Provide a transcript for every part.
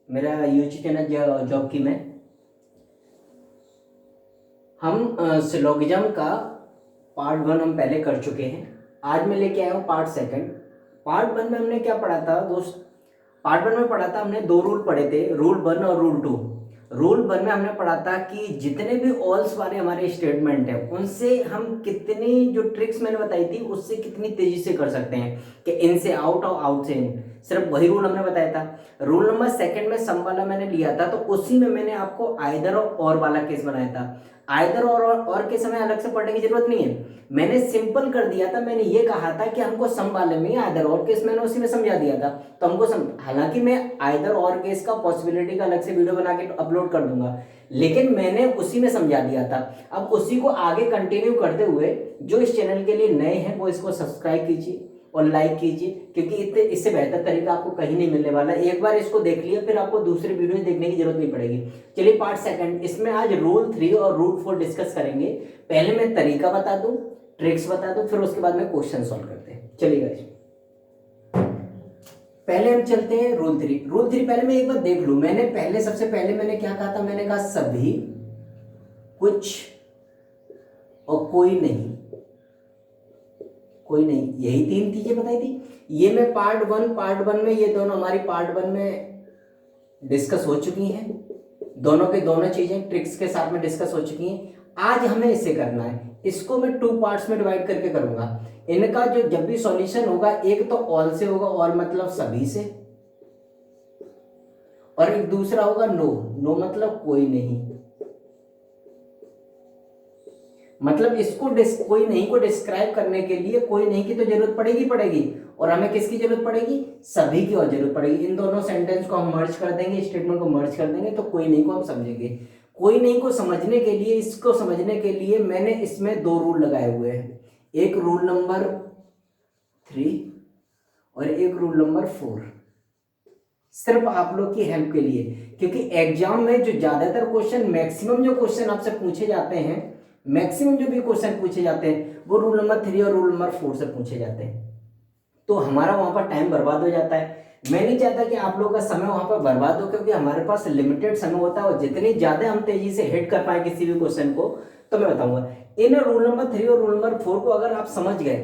मेरा YouTube channel job की में हम सिलोगिज्म का पार्ट 1 हम पहले कर चुके हैं। आज मैं लेके आया हूँ पार्ट 2। पार्ट 1 में हमने क्या पढ़ा था दोस्त? पार्ट 1 में पढ़ा था हमने 2 रूल पढ़े थे, रूल 1 और रूल 2। रूल 1 में हमने पढ़ा था कि जितने भी ऑल्स वाले हमारे स्टेटमेंट है उनसे हम कितनी, जो ट्रिक्स मैंने बताई थी उससे कितनी तेजी से कर सकते हैं कि इन से आउट और आउट से इन। सिर्फ वही रूल हमने बताया था। रूल नंबर 2 में सम वाला मैंने लिया था, तो उसी में मैंने आपको आइदर और वाला केस बनाया था। आइदर और के समय अलग से पढ़ने की जरूरत नहीं है, मैंने सिंपल कर दिया था। मैंने ये कहा था कि हमको सम वाले में आइदर और केस मैंने उसी में समझा दिया था, तो हमको हालांकि मैं आइदर और केस का पॉसिबिलिटी का अलग से वीडियो बना के अपलोड कर दूंगा, लेकिन मैंने उसी में समझा दिया था। अब उसी को आगे कंटिन्यू करते हुए जो इस चैनल के लिए नए हैं वो इसको सब्सक्राइब कीजिए और लाइक कीजिए, क्योंकि इससे बेहतर तरीका आपको कहीं नहीं मिलने वाला। एक बार इसको देख लिया फिर आपको दूसरी वीडियो देखने की जरूरत नहीं पड़ेगी। चलिए पार्ट 2, इसमें आज रूल 3 और रूल 4 डिस्कस करेंगे। पहले मैं तरीका बता दूं, ट्रिक्स बता दूं, फिर उसके बाद में क्वेश्चन सॉल्व करते हैं। चलिए गाइस, पहले हम चलते हैं रूल 3। रूल 3 पहले मैं एक बार देख लूं। सबसे पहले मैंने क्या कहा था? मैंने कहा सभी, कुछ और कोई नहीं। कोई नहीं, यही 3 चीजें बताई थी। ये मैं पार्ट 1 में, ये दोनों हमारी पार्ट 1 में डिस्कस हो चुकी हैं। दोनों के दोनों चीजें ट्रिक्स के साथ में डिस्कस हो चुकी हैं। आज हमें इसे करना है। इसको मैं 2 पार्ट्स में डिवाइड करके करूंगा। इनका जो जब भी सॉल्यूशन होगा, एक तो ऑल से होगा, और मतलब सभी से, और एक दूसरा होगा नो। नो मतलब कोई नहीं। मतलब इसको कोई नहीं को डिस्क्राइब करने के लिए कोई नहीं की तो जरूरत पड़ेगी, और हमें किसकी जरूरत पड़ेगी? सभी की और जरूरत पड़ेगी। इन दोनों सेंटेंस को हम मर्ज कर देंगे, स्टेटमेंट को मर्ज कर देंगे, तो कोई नहीं को हम समझेंगे। कोई नहीं को समझने के लिए, इसको समझने के लिए मैंने इसमें 2 रूल लगाए हुए हैं। एक रूल नंबर 3 और एक रूल नंबर 4, सिर्फ आप लोग की हेल्प के लिए, क्योंकि एग्जाम में जो ज्यादातर क्वेश्चन, मैक्सिमम जो क्वेश्चन आपसे पूछे जाते हैं, मैक्सिमम जो भी क्वेश्चन पूछे जाते हैं वो रूल नंबर 3 और रूल नंबर 4 से पूछे जाते हैं। तो हमारा वहां पर टाइम बर्बाद हो जाता है। मैं नहीं चाहता कि आप लोगों का समय वहां पर बर्बाद हो, क्योंकि हमारे पास लिमिटेड समय होता है, और जितनी ज्यादा हम तेजी से हिट कर पाए किसी भी क्वेश्चन को, तो मैं बताऊंगा। इन रूल नंबर 3 और रूल नंबर 4 को अगर आप समझ गए,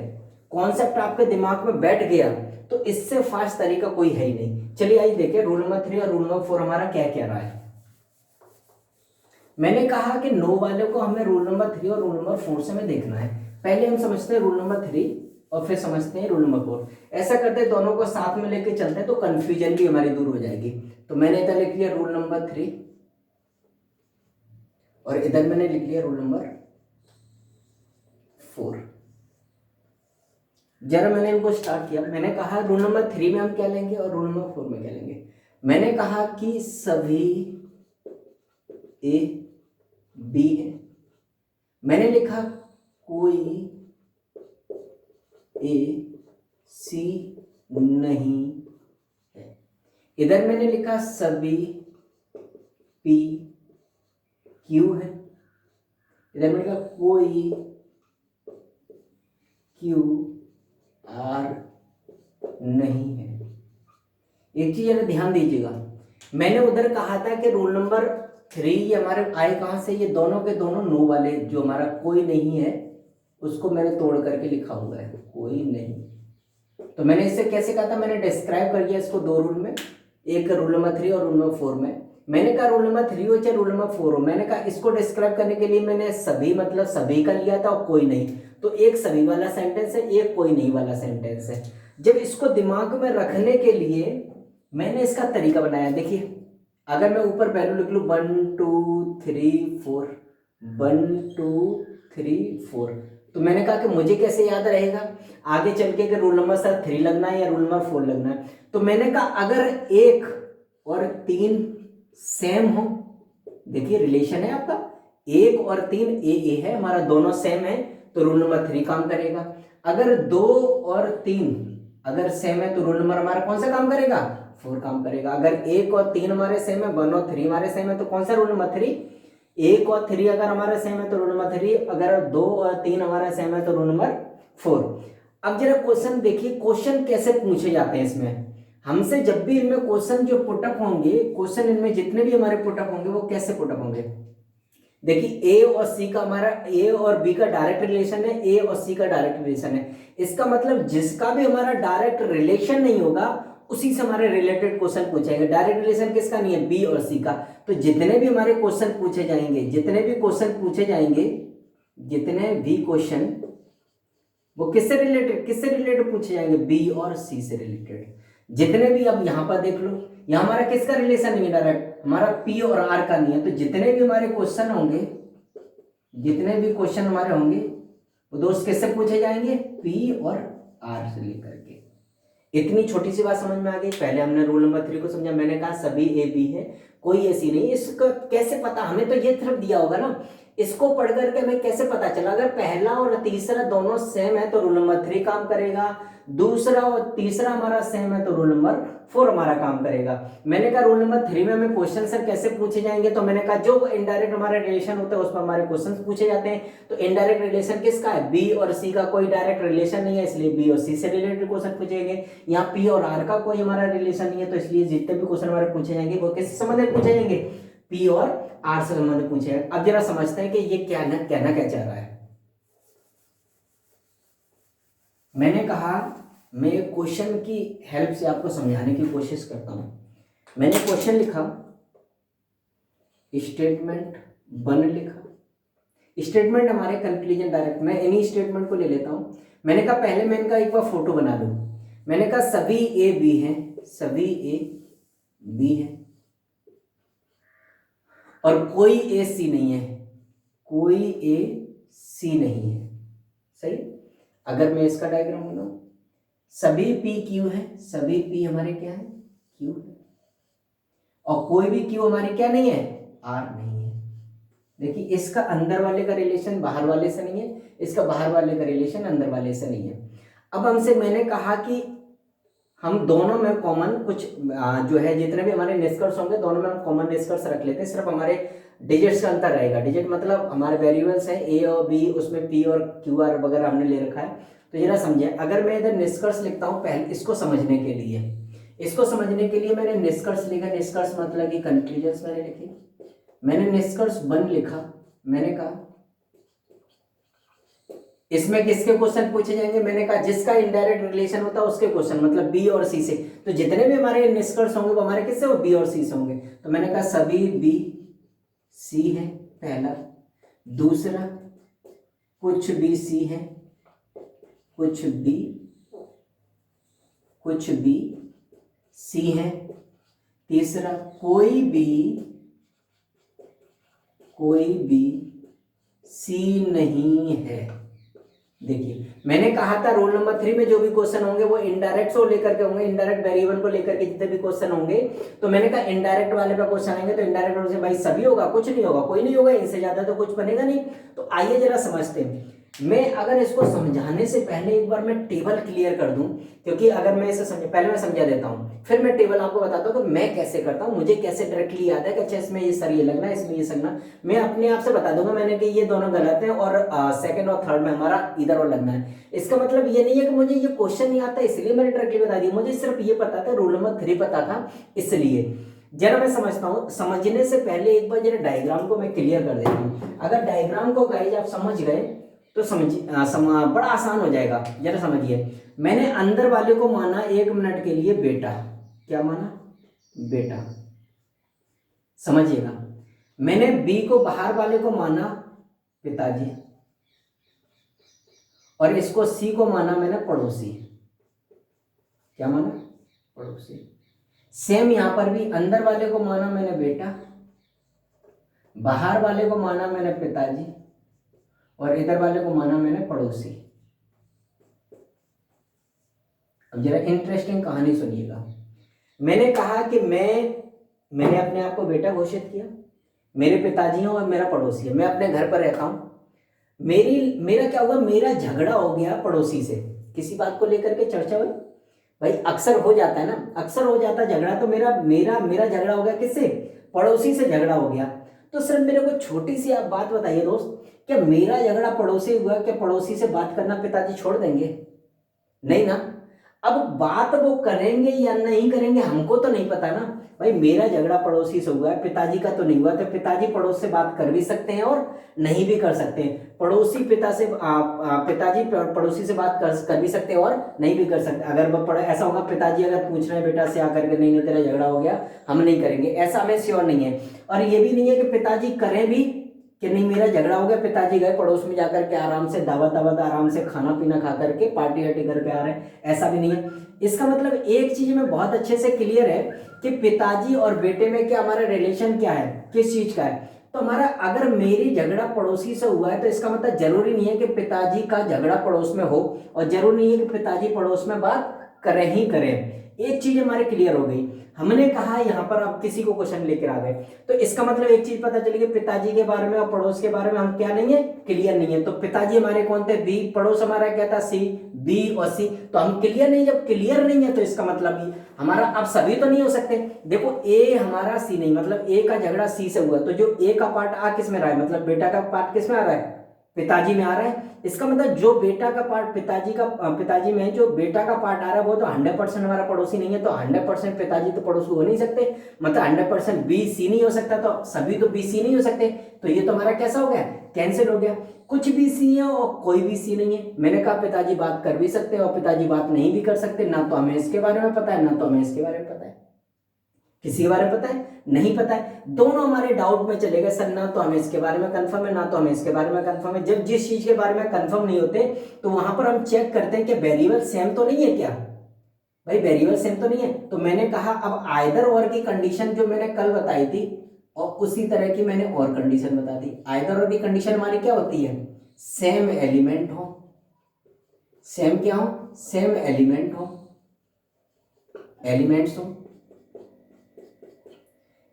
कॉन्सेप्ट आपके दिमाग में बैठ गया, तो इससे फास्ट तरीका कोई है ही नहीं। चलिए आइए देखिए रूल नंबर 3 और रूल नंबर 4 हमारा क्या कह रहा है। मैंने कहा कि नो वाले को हमें रूल नंबर 3 और रूल नंबर 4 से हमें देखना है। पहले हम समझते हैं रूल नंबर 3 और फिर समझते हैं रूल नंबर 4। ऐसा करते हैं, दोनों को साथ में लेके चलते हैं, तो कंफ्यूजन भी हमारी दूर हो जाएगी। तो मैंने इधर लिख लिया रूल नंबर 3 और इधर मैंने लिख लिया रूल नंबर 4। जरा मैंने इनको स्टार्ट किया। मैंने कहा रूल नंबर 3 में हम क्या लेंगे और रूल नंबर 4 में क्या लेंगे। मैंने कहा कि सभी ए बी है। मैंने लिखा कोई ए सी नहीं है। इधर मैंने लिखा सभी पी क्यू है। इधर मैंने लिखा कोई क्यू आर नहीं है। एक चीज जरा ध्यान दीजिएगा, मैंने उधर कहा था कि रूल नंबर 3 ये हमारे आए कहां से? ये दोनों के दोनों नो वाले, जो हमारा कोई नहीं है उसको मैंने तोड़ करके लिखा हुआ है, कोई नहीं। तो मैंने इससे कैसे कहा था? मैंने डिस्क्राइब कर दिया इसको 2 रूल में, एक रूल नंबर 3 और रूल नंबर 4 में। मैंने कहा रूल नंबर 3 हो चाहे रूल नंबर 4 हो, मैंने कहा इसको डिस्क्राइब करने के लिए मैंने सभी मतलब सभी का लिया था और कोई नहीं। तो एक सभी वाला सेंटेंस है, एक कोई नहीं वाला सेंटेंस है। जब इसको दिमाग में रखने के लिए मैंने इसका तरीका बनाया। देखिए, अगर मैं ऊपर वैल्यू लिख लूं 1 2 3 4, 1 2 3 4, तो मैंने कहा कि मुझे कैसे याद रहेगा आगे चल के कि रूल नंबर सर 3 लगना है या रूल नंबर 4 लगना है। तो मैंने कहा अगर 1 और 3 सेम हो, देखिए रिलेशन है आपका, 1 और 3 ए है हमारा, दोनों सेम है, तो रूल नंबर 3 काम करेगा। अगर 2 और 3 अगर सेम है तो रूल नंबर हमारा कौन सा काम करेगा? 4 काम करेगा। अगर 1 और 3 हमारे सेम है, 1 और 3 हमारे सेम है, तो कौन सा रूल नंबर 3? 1 और 3 अगर हमारा सेम है तो रूल नंबर 3, अगर 2 और 3 हमारा सेम है तो रूल नंबर 4। अब जरा क्वेश्चन देखिए, क्वेश्चन कैसे पूछे जाते हैं इसमें। हमसे जब भी इनमें क्वेश्चन जो पुटअप होंगे, क्वेश्चन इनमें जितने भी हमारे पुटअप होंगे वो कैसे पुटअप होंगे? देखिए ए और सी का हमारा, ए और बी का डायरेक्ट रिलेशन है, ए और सी का डायरेक्ट रिलेशन है। इसका मतलब जिसका भी हमारा डायरेक्ट रिलेशन नहीं होगा उसी से हमारे रिलेटेड क्वेश्चन पूछेंगे। डायरेक्ट रिलेशन किसका नहीं है? बी और सी का। तो जितने भी हमारे क्वेश्चन पूछे जाएंगे, जितने भी क्वेश्चन पूछे जाएंगे, जितने भी क्वेश्चन वो किससे रिलेटेड पूछे जाएंगे? बी और सी से रिलेटेड। जितने भी, अब यहां पर देख लो, यहां हमारा किसका रिलेशन नहीं है डायरेक्ट? हमारा पी और आर का नहीं है। तो जितने भी हमारे क्वेश्चन होंगे, जितने भी क्वेश्चन हमारे होंगे वो दोस्त किससे पूछे जाएंगे? पी और आर से लेकर के। इतनी छोटी सी बात समझ में आ गई। पहले हमने रूल नंबर 3 को समझा, मैंने कहा सभी ए बी है, कोई ऐसी नहीं। इसका कैसे पता? हमें तो ये सिर्फ दिया होगा ना, इसको पढ़ करके हमें कैसे पता चला? अगर पहला और तीसरा दोनों सेम है तो रूल नंबर 3 काम करेगा, दूसरा और तीसरा हमारा सेम है तो रूल नंबर 4 हमारा काम करेगा। मैंने कहा रूल नंबर 3 में हमें क्वेश्चन सर कैसे पूछे जाएंगे? तो मैंने कहा जो इनडायरेक्ट हमारा रिलेशन होता है उस पर हमारे क्वेश्चन पूछे जाते हैं। तो इनडायरेक्ट रिलेशन किसका है? बी और सी का कोई डायरेक्ट रिलेशन नहीं है, इसलिए बी और सी से रिलेटेड क्वेश्चन पूछेंगे। यहाँ पी और आर का कोई हमारा रिलेशन नहीं है, तो इसलिए जितने भी क्वेश्चन हमारे पूछे जाएंगे वो किससे संबंधित पूछे जाएंगे? पी और आर से संबंधित पूछे जाएंगे। अब जरा समझते हैं कि ये कहना क्या चाह रहा है। मैंने कहा मैं क्वेश्चन की हेल्प से आपको समझाने की कोशिश करता हूं। मैंने क्वेश्चन लिखा, स्टेटमेंट 1 लिखा। स्टेटमेंट हमारे कंक्लूजन डायरेक्ट, मैं इन्हीं स्टेटमेंट को ले लेता हूं। मैंने कहा पहले मैं इनका एक बार फोटो बना लूं। मैंने कहा सभी ए बी हैं, सभी ए बी है और कोई ए सी नहीं है, कोई ए सी नहीं है। सही। अगर मैं इसका डायग्राम बनाऊं, सभी पी क्यू है, सभी पी हमारे क्या है? क्यू है, और कोई भी क्यू हमारे क्या नहीं है? आर नहीं है। देखिए इसका अंदर वाले का रिलेशन बाहर वाले से नहीं है, इसका बाहर वाले का रिलेशन अंदर वाले से नहीं है। अब हमसे मैंने कहा कि हम दोनों में कॉमन कुछ जो है जितने भी हमारे निष्कर्ष होंगे दोनों में हम कॉमन निष्कर्ष रख लेते हैं। सिर्फ हमारे डिजिट्स का अंतर रहेगा। डिजिट मतलब हमारे वेरिएबल्स हैं ए और बी, उसमें पी और क्यू आर वगैरह हमने ले रखा है। तो जरा समझिए, अगर मैं इधर निष्कर्ष लिखता हूँ पहले इसको समझने के लिए, मैंने निष्कर्ष लिखा। निष्कर्ष मतलब कि कंक्लूजन मैंने लिखी। मैंने निष्कर्ष 1 लिखा। मैंने कहा इसमें किसके क्वेश्चन पूछे जाएंगे? मैंने कहा जिसका इनडायरेक्ट रिलेशन होता है उसके क्वेश्चन, मतलब बी और सी से। तो जितने भी हमारे निष्कर्ष होंगे वो हमारे किससे? वो बी और सी से होंगे। तो मैंने कहा सभी बी सी है पहला। दूसरा कुछ बी सी है, कुछ बी सी है। तीसरा कोई बी सी नहीं है। देखिए मैंने कहा था रोल नंबर 3 में जो भी क्वेश्चन होंगे वो इनडायरेक्ट को लेकर के होंगे, इनडायरेक्ट वेरिएबल को लेकर के जितने भी क्वेश्चन होंगे। तो मैंने कहा इनडायरेक्ट वाले पे क्वेश्चन आएंगे तो इनडायरेक्ट वाले से भाई सभी होगा, कुछ नहीं होगा, कोई नहीं होगा, इनसे ज्यादा तो कुछ बनेगा नहीं। तो आइए जरा समझते हैं। मैं अगर इसको समझाने से पहले एक बार मैं टेबल क्लियर कर दूं, क्योंकि अगर मैं इसे पहले मैं समझा देता हूं, फिर मैं टेबल आपको बताता हूं कि मैं कैसे करता हूं, मुझे कैसे डायरेक्टली याद है कि अच्छा इसमें ये सर ये लगना है, इसमें ये लगना। मैं अपने आप से बता दूंगा मैंने कि ये दोनों गलत है और सेकंड और थर्ड में हमारा इधर और लगना है। इसका मतलब ये नहीं है कि मुझे ये क्वेश्चन नहीं आता इसलिए मैंने डायरेक्टली बता दिया, मुझे सिर्फ ये पता था, रूल नंबर 3 पता था इसलिए। जरा मैं समझता हूं, समझने से पहले एक बार जरा डायग्राम को मैं क्लियर कर देता हूं। अगर डायग्राम को गाइस आप समझ गए तो बड़ा आसान हो जाएगा। जरा समझिए, मैंने अंदर वाले को माना 1 मिनट के लिए बेटा। क्या माना? बेटा। समझिएगा, मैंने बी को बाहर वाले को माना पिताजी, और इसको सी को माना मैंने पड़ोसी। क्या माना? पड़ोसी। सेम यहां पर भी अंदर वाले को माना मैंने बेटा, बाहर वाले को माना मैंने पिताजी, और इधर वाले को माना मैंने पड़ोसी। अब जरा इंटरेस्टिंग कहानी सुनिएगा। मैंने कहा कि मैंने अपने आप को बेटा घोषित किया, मेरे पिताजी हैं और मेरा पड़ोसी है, मैं अपने घर पर रहता हूं। मेरा क्या हुआ? मेरा झगड़ा हो गया पड़ोसी से, किसी बात को लेकर के चर्चा हुई। भाई अक्सर हो जाता है ना, अक्सर हो जाता है झगड़ा। तो मेरा झगड़ा हो गया किससे? पड़ोसी से झगड़ा हो गया। तो सिर्फ मेरे को छोटी सी आप बात बताइए दोस्त, क्या मेरा झगड़ा पड़ोसी हुआ, क्या पड़ोसी से बात करना पिताजी छोड़ देंगे? नहीं ना। अब बात वो करेंगे या नहीं करेंगे हमको तो नहीं पता ना भाई। मेरा झगड़ा पड़ोसी से हुआ है, पिताजी का तो नहीं हुआ, तो पिताजी पड़ोस से बात कर भी सकते हैं और नहीं भी कर सकते हैं। पड़ोसी पिता से पिताजी पड़ोसी से बात कर भी सकते हैं और नहीं भी कर सकते। अगर वो ऐसा होगा पिताजी अगर पूछ रहे हैं बेटा से आकर के, नहीं नहीं तेरा झगड़ा हो गया, हम नहीं करेंगे, ऐसा हमें श्योर नहीं है। और ये भी नहीं है कि पिताजी करें भी कि नहीं मेरा झगड़ा हो गया, पिताजी गए पड़ोस में जाकर के आराम से दावत दावत आराम से खाना पीना खा करके पार्टी वार्टी करके आ रहे हैं, ऐसा भी नहीं है। इसका मतलब एक चीज में बहुत अच्छे से क्लियर है कि पिताजी और बेटे में क्या हमारा रिलेशन क्या है, किस चीज का है। तो हमारा अगर मेरी झगड़ा पड़ोसी से हुआ है तो इसका मतलब जरूरी नहीं है कि पिताजी का झगड़ा पड़ोस में हो, और जरूरी नहीं है कि पिताजी पड़ोस में बात करें ही करें। एक चीज हमारे क्लियर हो गई। हमने कहा यहाँ पर आप किसी को क्वेश्चन लेकर आ गए, तो इसका मतलब एक चीज पता चली कि पिताजी के बारे में और पड़ोस के बारे में हम क्या नहीं है, क्लियर नहीं है। तो पिताजी हमारे कौन थे, बी, पड़ोस हमारा क्या था, सी, बी और सी। तो हम क्लियर नहीं, जब क्लियर नहीं है तो इसका मतलब ही हमारा अब सभी तो नहीं हो सकते। देखो ए हमारा सी नहीं, मतलब ए का झगड़ा सी से हुआ, तो जो ए का पार्ट आ किस में रहा है, मतलब बेटा का पार्ट किस में आ रहा है, पिताजी में आ रहा है। इसका मतलब जो बेटा का पार्ट पिताजी में है, जो बेटा का पार्ट आ रहा है वो तो 100% हमारा पड़ोसी नहीं है, तो 100% पिताजी तो पड़ोसी हो नहीं सकते, मतलब 100% बी सी नहीं हो सकता, तो सभी तो बी सी नहीं हो सकते। तो ये तो हमारा कैसा हो गया, कैंसिल हो गया। कुछ भी सी है और कोई भी सी नहीं है। मैंने कहा पिताजी बात कर भी सकते हैं और पिताजी बात नहीं भी कर सकते, ना तो हमें इसके बारे में पता है ना तो हमें इसके बारे में पता है। किसी के बारे में पता है, नहीं पता है, दोनों हमारे डाउट में चले गए सर, ना तो हमें इसके बारे में कंफर्म है ना तो हमें इसके बारे में कंफर्म है। जब जिस चीज के बारे में कंफर्म नहीं होते तो वहां पर हम चेक करते हैं कि वेरिएबल सेम तो नहीं है क्या, भाई वेरिएबल सेम तो नहीं है। तो मैंने कहा अब आइदर और की कंडीशन जो मैंने कल बताई थी और उसी तरह की मैंने और कंडीशन बता दी। आइदर और की कंडीशन हमारी क्या होती है, सेम एलिमेंट हो, सेम क्या हो, सेम एलिमेंट हो, एलिमेंट्स हो,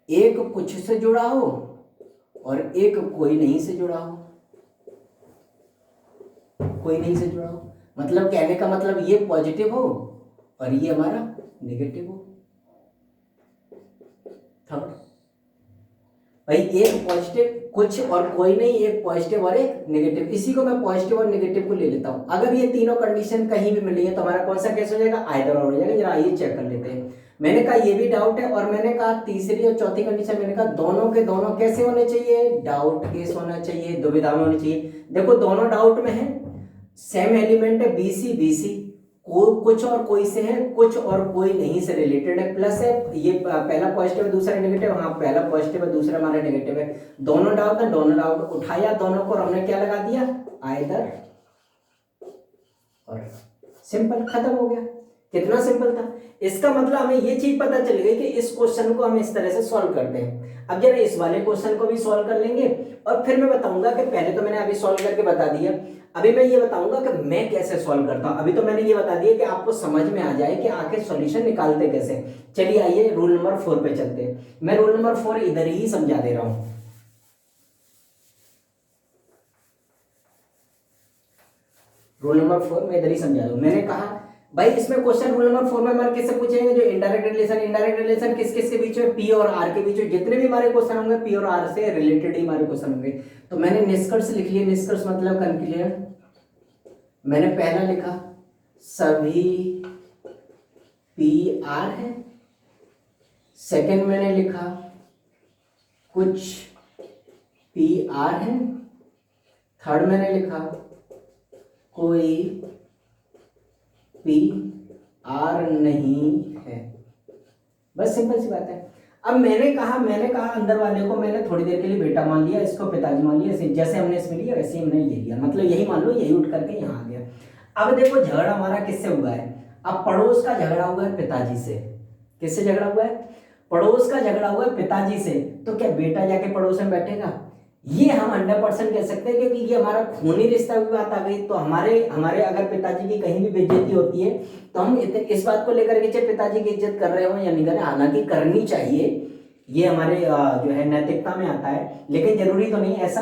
एक कुछ से जुड़ा हो और एक कोई नहीं से जुड़ा हो, कोई नहीं से जुड़ा हो। मतलब कहने का मतलब ये पॉजिटिव हो और ये हमारा नेगेटिव हो। थर्ड भाई एक पॉजिटिव कुछ और कोई नहीं, एक पॉजिटिव और एक नेगेटिव। इसी को मैं पॉजिटिव और नेगेटिव को ले लेता हूं। अगर ये तीनों कंडीशन कहीं भी मिली है तो हमारा कौन सा केस हो जाएगा, आइदर और हो जाएगा। जरा आइए चेक कर लेते हैं। मैंने कहा ये भी डाउट है, और मैंने कहा तीसरी और चौथी कंडीशन मैंने कहा दोनों के दोनों कैसे होने चाहिए, डाउट केस होना चाहिए, दुविधा में होनी चाहिए। देखो दोनों डाउट में है, सेम एलिमेंट है बीसी, बीसी कुछ और कोई से है, कुछ और कोई नहीं से रिलेटेड है, प्लस है ये पहला पॉजिटिव है दूसरा नेगेटिव, हाँ पहला पॉजिटिव है दूसरा हमारा नेगेटिव है। दोनों डाउट है, दोनों डाउट उठाया, दोनों को हमने क्या लगा दिया, आइदर और, सिंपल, खत्म हो गया। कितना सिंपल था। इसका मतलब हमें ये चीज पता चल गई कि इस क्वेश्चन को हम इस तरह से सॉल्व करते हैं। अब जरा इस वाले क्वेश्चन को भी सॉल्व कर लेंगे और फिर मैं बताऊंगा कि पहले तो मैंने अभी सॉल्व करके बता दिया, अभी मैं ये बताऊंगा कि मैं कैसे सॉल्व करता हूं। अभी तो मैंने ये बता दिया कि आपको समझ में आ जाए कि आखिर सॉल्यूशन निकालते कैसे। चलिए आइए रूल नंबर 4 पे चलते हैं। मैं रूल नंबर 4 इधर ही समझा दे रहा हूं। रूल नंबर 4 मैं इधर ही समझा दूं। मैंने कहा भाई इसमें क्वेश्चन रूल नंबर 4 में हमारे किससे पूछेंगे, जो इनडायरेक्ट रिलेशन किस किस के बीच में, पी और आर के बीच में जितने भी हमारे क्वेश्चन होंगे पी और आर से रिलेटेड ही हमारे क्वेश्चन होंगे। तो मैंने निष्कर्ष लिख लिया, निष्कर्ष मतलब कंक्लूजन। मैंने पहला लिखा सभी पी आर है, सेकंड मैंने लिखा कुछ पी आर है, थर्ड मैंने लिखा कोई पी आर नहीं है। बस सिंपल सी बात है। अब मैंने कहा अंदर वाले को मैंने थोड़ी देर के लिए बेटा मान लिया, इसको पिताजी मान लिया, जैसे हमने इसमें लिया वैसे ही हमने ये लिया, मतलब यही मान लो, यही उठ करके यहाँ आ गया। अब देखो झगड़ा हमारा किससे हुआ है, अब पड़ोस का झगड़ा हुआ है पिताजी से। किससे झगड़ा हुआ है, पड़ोस का झगड़ा हुआ है पिताजी से। तो क्या बेटा जाके पड़ोस में बैठेगा, ये हम 100% कह सकते हैं, क्योंकि ये हमारा खूनी रिश्ता की बात आ गई। तो हमारे अगर पिताजी की कहीं भी बेइज्जती होती है तो हम इस बात को लेकर के चाहे पिताजी की इज्जत कर रहे हो या नहीं कर रहे, हालांकि करनी चाहिए, ये हमारे जो है नैतिकता में आता है, लेकिन जरूरी तो नहीं ऐसा,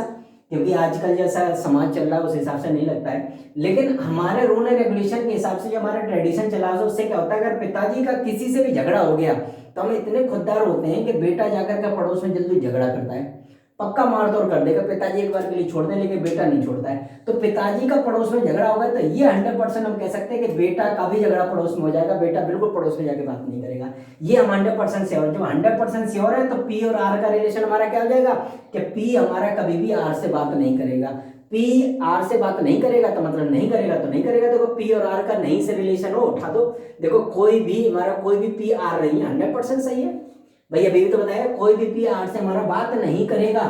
क्योंकि आजकल जैसा समाज चल रहा है उस हिसाब से नहीं लगता है। लेकिन हमारे रूल एंड रेगुलेशन के हिसाब से जो हमारा ट्रेडिशन चला है उससे क्या होता है, अगर पिताजी का किसी से भी झगड़ा हो गया तो हम इतने खुददार होते हैं कि बेटा जाकर के पड़ोस में जल्दी झगड़ा करता है। पक्का मार तोड़ कर देगा। पिताजी एक बार के लिए छोड़ दें लेकिन बेटा नहीं छोड़ता है। तो पिताजी का पड़ोस में झगड़ा होगा तो ये 100% हम कह सकते हैं कि बेटा का भी झगड़ा पड़ोस में हो जाएगा, बेटा बिल्कुल पड़ोस में जाके बात नहीं करेगा। ये हम 100% श्योर, जो 100% श्योर है, तो पी और आर का रिलेशन हमारा क्या हो जाएगा कि पी हमारा कभी भी आर से बात नहीं करेगा। पी आर से बात नहीं करेगा तो मतलब नहीं करेगा तो नहीं करेगा। देखो पी और आर का नहीं से रिलेशन हो, उठा दो, देखो कोई भी हमारा कोई भी पी आर नहीं है, 100% सही है भैया। अभी भी तो बताया कोई भी पी आर से हमारा बात नहीं करेगा,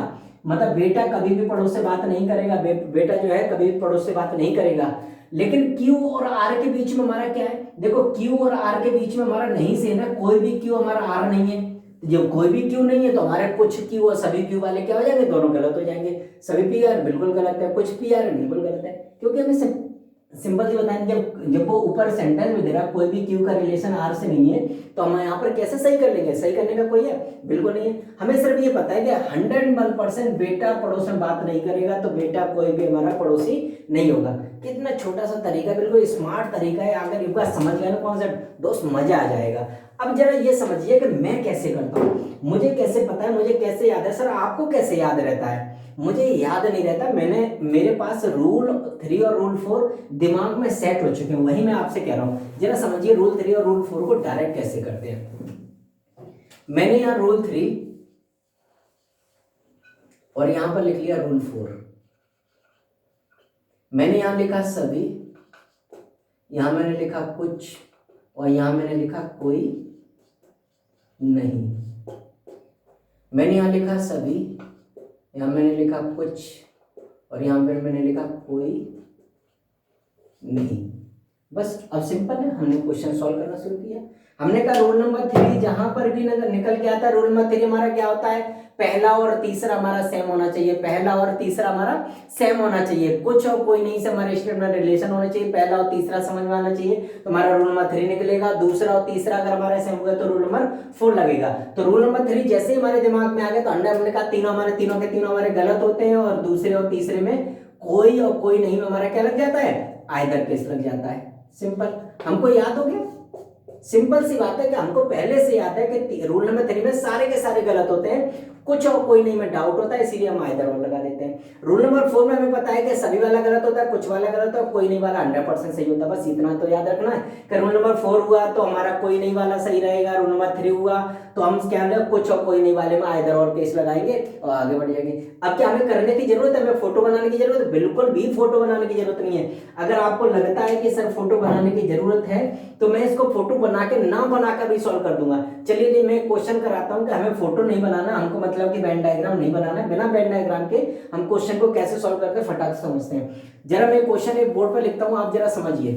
मतलब बेटा कभी भी पड़ोस से बात नहीं करेगा, बेटा जो है कभी भी पड़ोस से बात नहीं करेगा। लेकिन क्यू और आर के बीच में हमारा क्या है, देखो क्यू और आर के बीच में हमारा नहीं से ना, कोई भी क्यू हमारा आर नहीं है। जब कोई भी क्यू नहीं है तो हमारे कुछ क्यू और सभी क्यू वाले क्या हो जाएंगे, दोनों गलत हो जाएंगे। सभी पी आर बिल्कुल गलत है, कुछ पी आर बिल्कुल गलत है, क्योंकि हमें सिंपल सी बताएं, जब वो ऊपर सेंटेंस में दे रहा कोई भी क्यू का रिलेशन आर से नहीं है तो हम यहाँ पर कैसे सही कर लेंगे, सही करने का कोई है बिल्कुल नहीं है। हमें सिर्फ ये पता है कि 101% बेटा पड़ोस में बात नहीं करेगा तो बेटा कोई भी हमारा पड़ोसी नहीं होगा। कितना छोटा सा तरीका, बिल्कुल स्मार्ट तरीका है। अगर एक बार समझ गया ना कॉन्सेप्ट दोस्त, मजा आ जाएगा। अब जरा ये समझिए कि मैं कैसे करता हूँ, मुझे कैसे पता है, मुझे कैसे याद है। सर आपको कैसे याद रहता है? मुझे याद नहीं रहता, मेरे पास रूल 3 और रूल 4 दिमाग में सेट हो चुके हैं, वही मैं आपसे कह रहा हूं। जरा समझिए रूल 3 और रूल 4 को डायरेक्ट कैसे करते हैं। मैंने यहां रूल 3 और यहां पर लिख लिया रूल 4। मैंने यहां लिखा सभी, यहां मैंने लिखा कुछ, और यहां मैंने लिखा कोई नहीं। मैंने यहां लिखा सभी, यहां मैंने लिखा कुछ, और यहां पर मैंने लिखा कोई नहीं। बस अब सिंपल है, हमने क्वेश्चन सॉल्व करना शुरू किया। हमने कहा रूल नंबर 3 जहां पर भी निकल के आता है, रूल नंबर 3 हमारा क्या होता है, पहला और तीसरा हमारा सेम होना चाहिए। पहला और तीसरा हमारा सेम होना चाहिए, कुछ और कोई नहीं से हमारे स्टेटमेंट रिलेशन होना चाहिए, पहला और तीसरा समझ में आना चाहिए, तो हमारा रूल नंबर 3 निकलेगा। दूसरा और तीसरा अगर हमारा सेम होगा तो रूल नंबर 4 लगेगा। तो रूल नंबर 3 जैसे ही हमारे दिमाग में आ गया तो हमने कहा तीनों के तीनों हमारे गलत होते हैं, और दूसरे और तीसरे में कोई और कोई नहीं में हमारा क्या लग जाता है, आइदर केस लग जाता है। सिंपल, हमको याद हो गया। सिंपल सी बात है कि हमको पहले से याद है कि रूल नंबर 3 में सारे के सारे गलत होते हैं, कुछ और कोई नहीं में डाउट होता है, इसीलिए हम आइदर और लगा देते हैं। रूल नंबर 4 में हमें पता है कि सभी वाला गलत होता है, कुछ वाला गलत होता है, कोई नहीं वाला 100% सही होता है। बस इतना तो याद रखना है कि रूल नंबर 4 हुआ तो हमारा कोई नहीं वाला सही रहेगा, रूल नंबर 3 हुआ तो हम क्या है, कुछ और कोई नहीं वाले में आइदर और केस लगाएंगे और आगे बढ़ जाएंगे। अब क्या हमें करने की जरूरत है, हमें फोटो बनाने की जरूरत है? बिल्कुल भी फोटो बनाने की जरूरत नहीं है। अगर आपको लगता है कि सर फोटो बनाने की जरूरत है तो मैं इसको फोटो बना के ना बनाकर भी सॉल्व कर दूंगा। चलिए मैं क्वेश्चन कराता हूं कि हमें फोटो नहीं बनाना, हमको मतलब कि वेन डायग्राम नहीं बनाना है। बिना वेन डायग्राम के हम क्वेश्चन को कैसे सॉल्व करके फटाक से समझते हैं। जरा मैं क्वेश्चन एक बोर्ड पर लिखता हूं, आप जरा समझिए।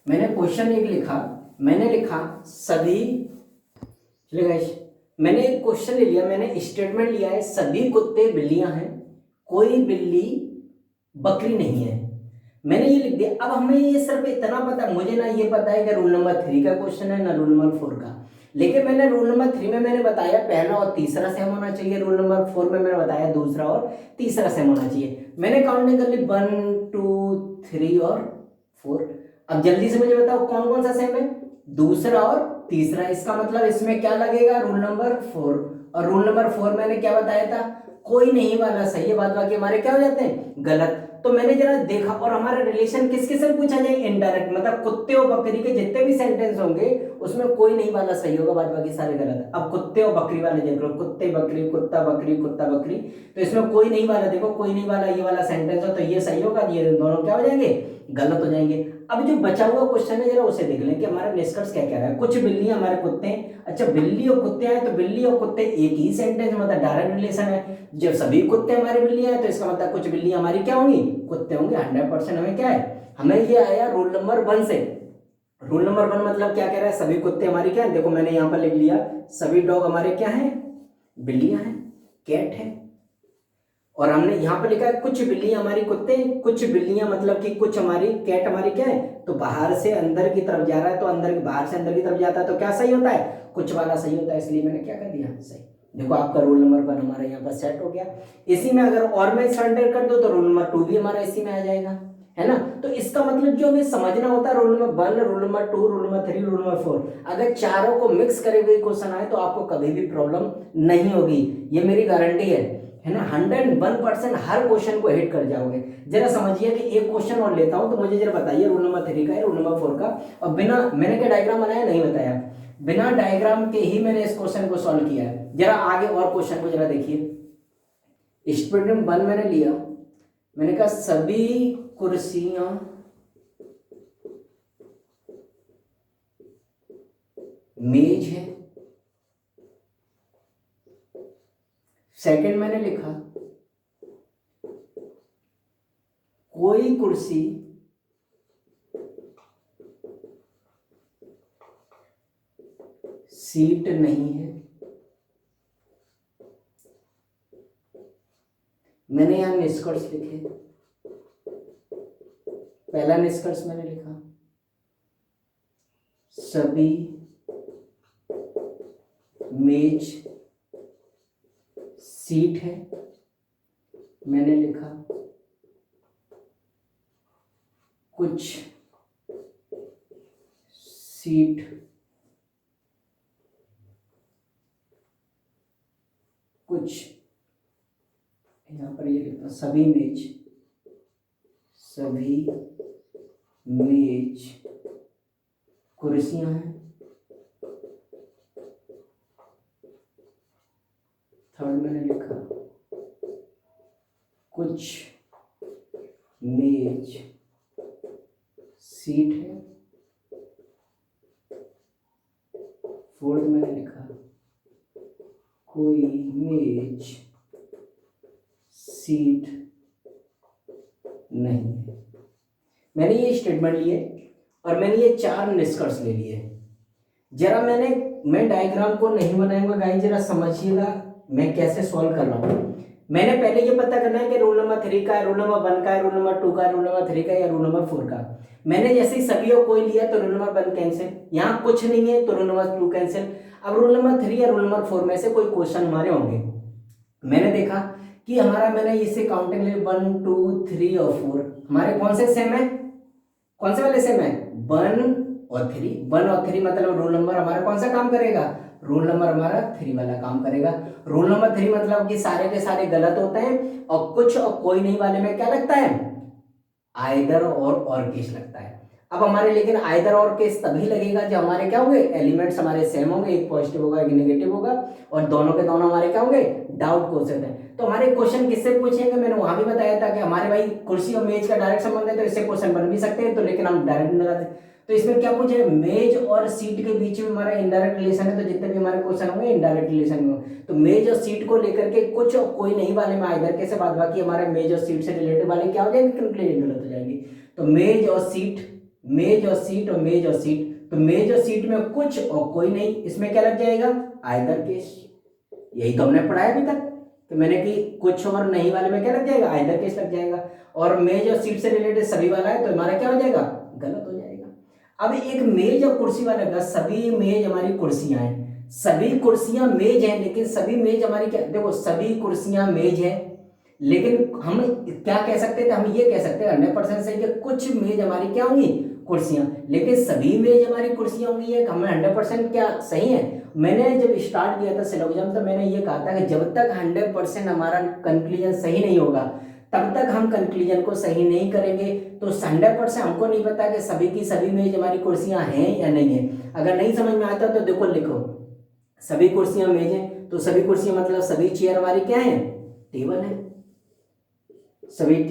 मैंने क्वेश्चन एक लिखा, मैंने लिखा सभी, मैंने एक क्वेश्चन ले लिया, मैंने स्टेटमेंट लिया है सभी कुत्ते बिल्लियां हैं, कोई बिल्ली बकरी नहीं है। मैंने ये लिख दिया। अब हमें ये सिर्फ इतना पता, मुझे ना ये पता है कि रूल नंबर 3 का क्वेश्चन है ना रूल नंबर 4 का, लेकिन मैंने रूल नंबर 3 में मैंने बताया पहला और तीसरा सेम होना चाहिए, रूल नंबर 4 में मैंने बताया दूसरा और तीसरा सेम होना चाहिए। मैंने काउंटिंग कर ली 1 2 3 और 4। अब जल्दी से मुझे बताओ कौन कौन सा सेम है, दूसरा और तीसरा। इसका मतलब इसमें क्या लगेगा, रूल नंबर 4। और रूल नंबर 4 मैंने क्या बताया था, कोई नहीं वाला सही है, बाद बाकी हमारे क्या हो जाते हैं, गलत। तो मैंने जरा देखा, और हमारा रिलेशन किसके से पूछा जाए, इनडायरेक्ट, मतलब कुत्ते और बकरी के जितने भी सेंटेंस होंगे उसमें कोई नहीं वाला सही होगा, बाद बाकी सारे गलत। अब कुत्ते और बकरी वाले देख लो, कुत्ते बकरी, कुत्ता बकरी, कुत्ता बकरी, तो इसमें कोई नहीं वाला, देखो कोई नहीं वाला ये वाला सेंटेंस हो तो ये सही होगा, ये दोनों क्या हो जाएंगे, गलत हो जाएंगे। अब जो बचा हुआ क्वेश्चन है जरा उसे देख लें कि हमारा निष्कर्ष क्या कह रहा है। कुछ बिल्लियां हमारे कुत्ते हैं, अच्छा बिल्ली और कुत्ते हैं तो बिल्ली और कुत्ते एक ही सेंटेंस, मतलब डायरेक्ट रिलेशन है। जब सभी कुत्ते हमारी बिल्लियां हैं तो इसका मतलब कुछ बिल्लियां हमारी क्या होंगी, कुत्ते होंगे। 100% हमें क्या है, हमें ये आया रूल नंबर 1 से। रूल नंबर 1 मतलब क्या कह रहा है, सभी कुत्ते हमारी क्या है, देखो मैंने यहाँ पर लिख लिया सभी डॉग हमारे क्या है, बिल्लियां हैं, कैट है। और हमने यहाँ पर लिखा है कुछ बिल्लियां हमारी कुत्ते, कुछ बिल्लियां मतलब कि कुछ हमारी कैट हमारी क्या है, तो बाहर से अंदर की तरफ जा रहा है तो अंदर, बाहर से अंदर की तरफ जाता है तो क्या सही होता है, कुछ वाला सही होता है, इसलिए मैंने क्या कर दिया, सही। देखो आपका रूल नंबर 1 हमारा यहाँ पर सेट हो गया। इसी में अगर और मैं सरेंडर कर दूं तो रूल नंबर 2 भी हमारा इसी में आ जाएगा, है ना। तो इसका मतलब जो हमें समझना होता है roll number 1, roll number 2, roll number 3, roll number 4, अगर चारों को मिक्स करे हुए क्वेश्चन आए तो आपको कभी भी प्रॉब्लम नहीं होगी, ये मेरी गारंटी है ना। 101% हर क्वेश्चन को हिट कर जाओगे। जरा समझिए कि एक क्वेश्चन और लेता हूं, तो मुझे जरा बताइए रोल नंबर 3 का है, रोल नंबर 4 का, और बिना मैंने क्या डायग्राम बनाया नहीं बताया, बिना डायग्राम के ही मैंने इस क्वेश्चन को सॉल्व किया है। जरा आगे और क्वेश्चन को जरा देखिए। स्टूडेंट 1 मैंने लिया, मैंने कहा सभी कुर्सियां मेज है। सेकंड मैंने लिखा कोई कुर्सी सीट नहीं है। मैंने यहां निष्कर्ष लिखे। पहला निष्कर्ष मैंने लिखा सभी मेज सीट है। मैंने लिखा कुछ सीट कुछ, यहां पर ये लिखा सभी मेज कुर्सियां हैं। थर्ड मैंने लिखा कुछ मेज सीट है। फोर्थ मैंने लिखा कोई मेज सीट नहीं है। मैंने ये स्टेटमेंट लिए और मैंने ये 4 निष्कर्ष ले लिए। जरा मैं डायग्राम को नहीं बनाऊंगा गाइस, जरा समझिएगा मैं कैसे सॉल्व कर रहा हूँ। मैंने पहले ये पता करना है कि रोल नंबर 3 का है, रोल नंबर 1 का है, रोल नंबर 2 का है, रोल नंबर 3 का है या रोल नंबर 4 का। मैंने जैसे ही सभी को कोई लिया तो रोल नंबर 1 कैंसिल, यहाँ कुछ नहीं है तो रोल नंबर 2 कैंसिल। अब रोल नंबर 3 या रोल नंबर 4 में से कोई क्वेश्चन हमारे होंगे। मैंने देखा कि मैंने इसे काउंटिंग ले 1 2 3 और 4 हमारे कौन से सेम है, कौन से वाले सेम है 1 और 3 मतलब रोल नंबर हमारा कौन सा काम करेगा, रोल नंबर हमारा 3 वाला काम करेगा। रोल नंबर 3 मतलब कि सारे के सारे गलत होते हैं और कुछ और कोई नहीं वाले में क्या लगता है, आइदर और केस लगता है। अब हमारे लेकिन आइदर और केस तभी लगेगा जब हमारे क्या होंगे, एलिमेंट्स हमारे सेम होंगे, एक पॉजिटिव होगा एक नेगेटिव होगा और दोनों के दोनों हमारे क्या होंगे, डाउट क्वेश्चन है। तो हमारे क्वेश्चन किससे पूछेंगे, मैंने वहां भी बताया था कि हमारे भाई कुर्सी और मेज का डायरेक्ट संबंध है तो इससे क्वेश्चन बन भी सकते हैं, तो लेकिन हम डायरेक्ट नहीं लगाते। तो इसमें क्या पूछे, मेज और सीट के बीच में हमारा इनडायरेक्ट रिलेशन है, तो जितने भी हमारे क्वेश्चन होंगे इनडायरेक्ट रिलेशन में। तो मेज और सीट को लेकर के कुछ और कोई नहीं वाले में आइदर कैसे बाद बाकी हमारे मेज और सीट से रिलेटेड वाले क्या हो जाएंगे, कंक्लूजन गलत हो जाएंगे। तो मेज और सीट और मेज और सीट, तो मेज और सीट में कुछ और कोई नहीं, इसमें क्या लग जाएगा, आइदर केस। यही तो हमने पढ़ा है अभी तक, तो मैंने कि कुछ और नहीं वाले में क्या लग जाएगा, आइदर केस लग जाएगा। और मेज और सीट से रिलेटेड सभी वाला है तो हमारा क्या हो जाएगा, गलत हो जाएगा। अब एक मेज और कुर्सी वाला का, सभी मेज हमारी कुर्सियां हैं, सभी कुर्सियां मेज हैं, लेकिन सभी मेज हमारी क्या, देखो सभी कुर्सियां मेज हैं, लेकिन हम क्या कह सकते थे, हम ये कह सकते हैं 100% सही कि कुछ मेज हमारी क्या होंगी, कुर्सियां, लेकिन सभी मेज हमारी कुर्सियां होंगी, ये हमें 100% क्या सही है। मैंने जब स्टार्ट किया था सिलोजिज्म तो मैंने ये कहा था कि जब तक 100% हमारा कंक्लूजन सही नहीं होगा तब तक हम कंक्लूजन को सही नहीं करेंगे। तो 100% हमको नहीं पता कि सभी की सभी मेज हमारी कुर्सियां हैं या नहीं है। अगर नहीं समझ में आता तो देखो लिखो, सभी कुर्सियां मेज हैं, तो सभी कुर्सियां मतलब सभी चेयर हमारी क्या है, टेबल है, सभी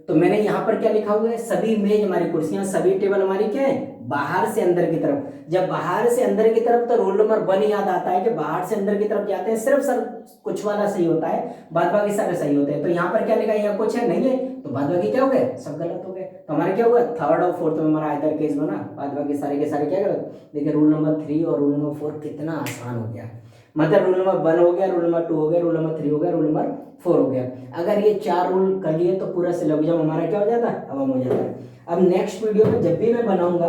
तो मैंने यहां पर क्या लिखा हुआ है, सभी मेज हमारी कुर्सियां, सभी टेबल हमारी क्या है, बाहर से अंदर की तरफ। जब बाहर से अंदर की तरफ तो रोल नंबर 1 याद आता है कि बाहर से अंदर की तरफ जाते हैं सिर्फ सर कुछ वाला सही होता है, बाद बाकी सारे सही होते हैं। तो यहाँ पर क्या लिखा है, यहाँ कुछ है नहीं है, तो बाद बाकी क्या हो गए, सब गलत हो गए। तो हमारे क्या हुआ, थर्ड और फोर्थ में हमारा आइदर केस बना, बाद बाकी सारे के सारे क्या गलत। देखिए रूल नंबर 3 और रूल नंबर 4 कितना आसान हो गया, मतलब रूल नंबर 1 हो गया, रूल नंबर 2 हो गया, रूल नंबर 3 हो गया, रूल नंबर 4 हो गया। अगर ये 4 रूल कर लिए तो पूरा सिलोजिज्म हमारा क्या हो जाता है, अब हम हो जाता है। अब नेक्स्ट वीडियो में जब भी मैं बनाऊंगा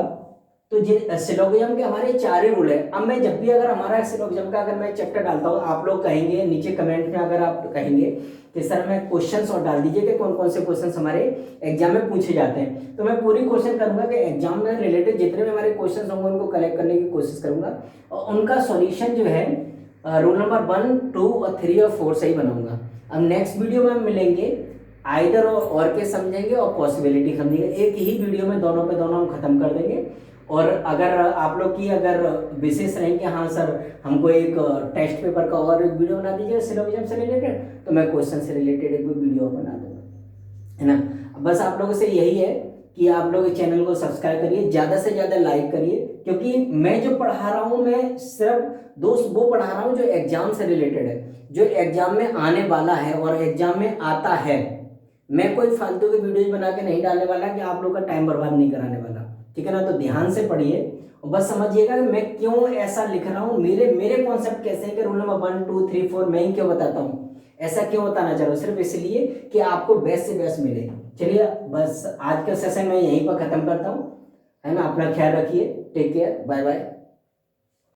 तो सिलोगिज्म के हमारे 4 ही रूल है। अब मैं जब भी अगर हमारा सिलोगिज्म का अगर मैं चैप्टर डालता हूँ, आप लोग कहेंगे नीचे कमेंट में, अगर आप कहेंगे कि सर मैं क्वेश्चंस और डाल दीजिए कि कौन कौन से क्वेश्चंस हमारे एग्जाम में पूछे जाते हैं, तो मैं पूरी कोशिश करूंगा कि एग्जाम में रिलेटेड जितने भी हमारे क्वेश्चन होंगे उनको कलेक्ट करने की कोशिश करूंगा और उनका सॉल्यूशन जो है रूल नंबर 1, 2 और 3 और 4 से ही बनाऊंगा। अब नेक्स्ट वीडियो में हम मिलेंगे, आइदर और के समझेंगे और पॉसिबिलिटी समझेंगे, एक ही वीडियो में दोनों पे दोनों हम खत्म कर देंगे। और अगर आप लोग की अगर विशेष रहें कि हाँ सर हमको एक टेस्ट पेपर का और एक वीडियो बना दीजिए सिलोगिज्म से रिलेटेड, तो मैं क्वेश्चन से रिलेटेड एक वीडियो बना दूंगा, है ना। बस आप लोगों से यही है कि आप लोग चैनल को सब्सक्राइब करिए, ज़्यादा से ज़्यादा लाइक करिए, क्योंकि मैं जो पढ़ा रहा हूँ मैं सिर्फ दोस्त वो पढ़ा रहा हूँ जो एग्जाम से रिलेटेड है, जो एग्जाम में आने वाला है और एग्जाम में आता है। मैं कोई फालतू की वीडियोज बना के नहीं डालने वाला कि आप लोग का टाइम बर्बाद नहीं कराने वाला, ठीक है ना। तो ध्यान से पढ़िए और बस समझिएगा कि मैं क्यों ऐसा लिख रहा हूँ, मेरे कॉन्सेप्ट कैसे हैं कि रूल नंबर 1, 2, 3, 4 मैं ही क्यों बताता हूँ, ऐसा क्यों बताना चाह रहा हूँ, सिर्फ इसलिए कि आपको बेस्ट से बेस्ट मिले। चलिए बस आज का सेशन मैं यहीं पर खत्म करता हूँ, है ना। अपना ख्याल रखिए, टेक केयर, बाय बाय।